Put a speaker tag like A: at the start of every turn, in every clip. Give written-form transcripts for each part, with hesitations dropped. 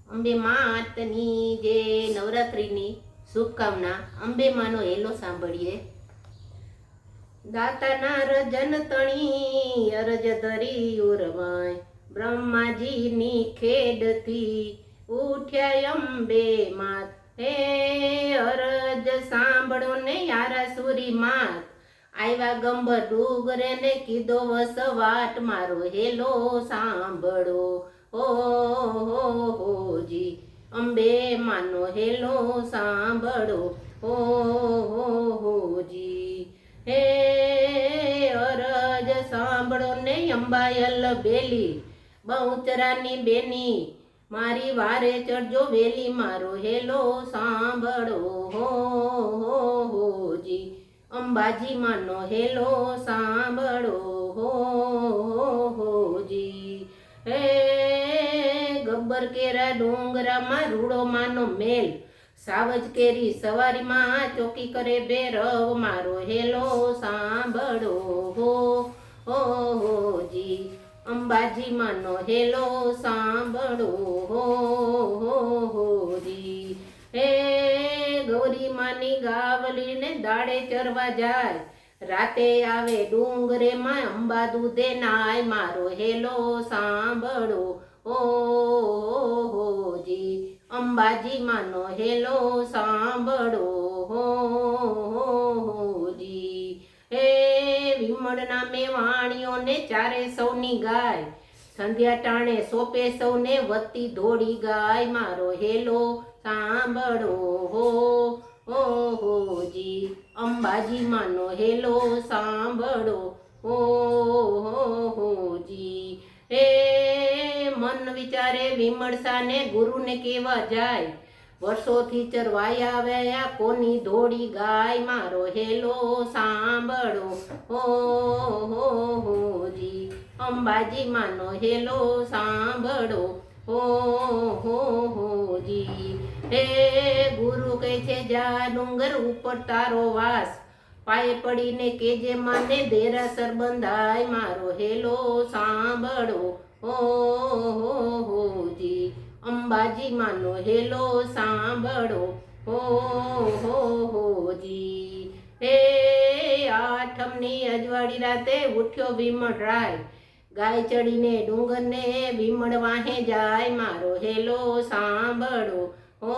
A: અંબે માતની જે નવરાત્રિની શુભકામના. અંબે માનો હેલો સાંભળીએ. દાતાના રજન તણી અરજ ધરી ઉરવાય, બ્રહ્માજીની ખેડથી ઉઠ્યા અંબે માત. હે અરજ સાંભળો ને યારા સુરી માત, આવ્યા ગંભર ડુગરે ને કીધો વસવાટ મારો હેલો સાંભળો. હો જી અંબે માનો હેલો સાંભળો. હો જી હે અરજ સાંભળો ને અંબાયલ બેલી, બહુચરાની બેની મારી વારે ચડજો વેલી મારો હેલો સાંભળો. હો જી અંબાજી માનો હેલો સાંભળો. હો જી હે ગબ્બર કેરા ડુંગરામાં રૂડો માનો મેલ, સાવજ કેરી સવારીમાં ચોકી કરે ભેરવ મારો હેલો સાંભળો. હો જી અંબાજી માનો હેલો સાંભળો. હો જી હે ગૌરી માની ગાવલી ને દાડે ચરવા જાય, રાતે આવે ડુંગરે માં અંબા દૂધે નાય મારો હેલો સાંભળો. હો જી અંબાજી માનો હેલો સાંભળો. હો જી હે વિમળના મેવાણીઓ ને ચારે સૌની ગાય, સંધ્યા ટાણે સોપે સૌને વત્તી ધોળી ગાય મારો હેલો સાંભળો. હો જી અંબાજી માનો હેલો સાંભળો. હો જી હે મન વિચારે વિમળસા ને ગુરુને કેવા જાય, વર્ષોથી ચરવાયા આવ્યા કોની ધોળી ગાય મારો હેલો સાંભળો. હો જી અંબાજી માનો હેલો સાંભળો. હો જી હે ગુરુ કહે છે જા ડુંગર ઉપર તારો વાસ, પાયે પડીને કેજે માને દેરાસર બંધાય મારો હેલો સાંભળો. હો જી અંબાજી માનો હેલો સાંભળો. હો જી હે આઠમની અજવાળી રાતે ઉઠ્યો વિમળ રાય, ગાય ચડીને ડુંગરને વિમળ વાહે જાય મારો હેલો સાંભળો. હો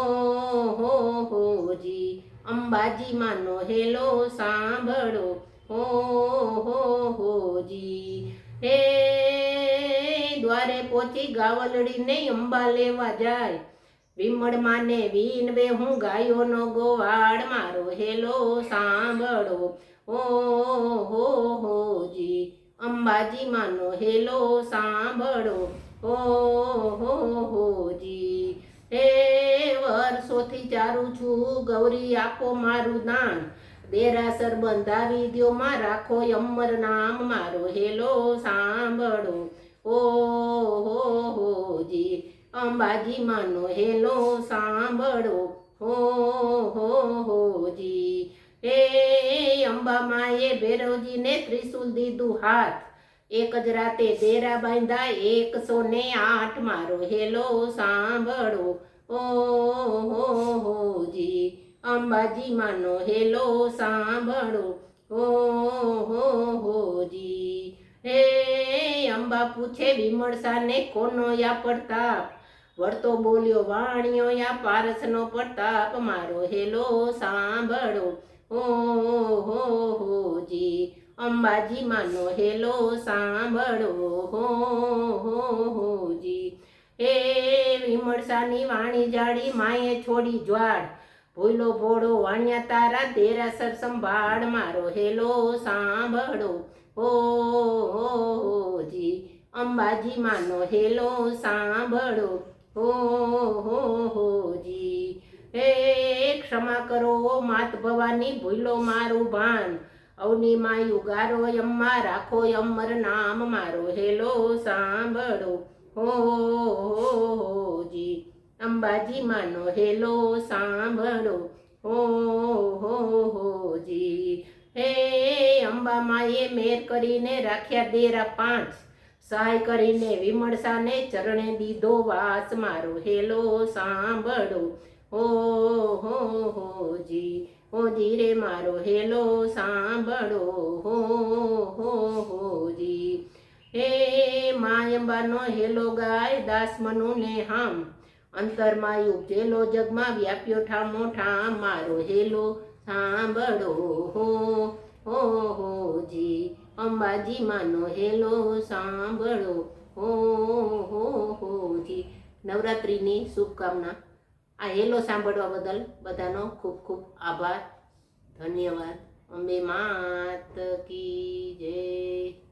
A: જી અંબાજી માનો હેલો સાંભળો. હો જી હે દ્વારે પોચી ગાવલડીને અંબા લેવા જાય, વિમળ માને વીનવે હું ગાયોનો ગોવાળ મારો હેલો સાંભળો. હો જી અંબાજી માનો હેલો સાંભળો. હો જી હે વર્ષોથી ચારું છું ગૌરી આપો મારું દાન, દેરાસર બંધાવી દ્યો માં રાખો અમર નામ મારો હેલો સાંભળો. હો જી અંબાજી માનો હેલો સાંભળો. હો જી હે અંબા માએ ભૈરવજીને ત્રિશુલ દીધું હાથ, એક જ રાતે દેરા બાંધા 108 મારો હેલો સાંભળો. હો જી અંબાજી માનો હેલો સાંભળો. હો જી હે અંબા પૂછે વિમળસાને કોનો યા પ્રતાપ, વળતો બોલ્યો વાણિયો યા પારસનો પ્રતાપ મારો હેલો સાંભળો. હો જી અંબાજી માનો હેલો સાંભળો. હો જી હે વિમળસાની વાણી જાડી માએ છોડી જ્વાળ, ભૂલો ભોળો વાણ્યા તારા દેરાસર સંભાળ મારો હેલો સાંભળો. હો જી અંબાજી માનો હેલો સાંભળો. હો જી હે ક્ષમા કરો માત ભવાની ભૂલો મારું ભાન, અવની માયું ગારો અમ્મા રાખો અમર નામ મારો હેલો સાંભળો. હો જી અંબાજી માનો હેલો સાંભળો. હો જી હે અંબા માએ મેર કરીને રાખ્યા દેરા 5, સહાય કરીને વિમળસાને ચરણે દીધો વાસ મારો હેલો સાંભળો હો જી રે મારો હેલો સાંભળો જી હે માયંબાનો હેલો ગાય દાસ મનુને હામ અંતરમાં ઉપજેલો જગમાં વ્યાપ્યો ઠામો ઠામ મારો હેલો સાંભળો જી અંબાજી માનો હેલો સાંભળો જી નવરાત્રિની શુભકામના. આ હેલો સાંભળવા બદલ બધાનો ખૂબ ખૂબ આભાર, ધન્યવાદ. અંબે માત કી જય.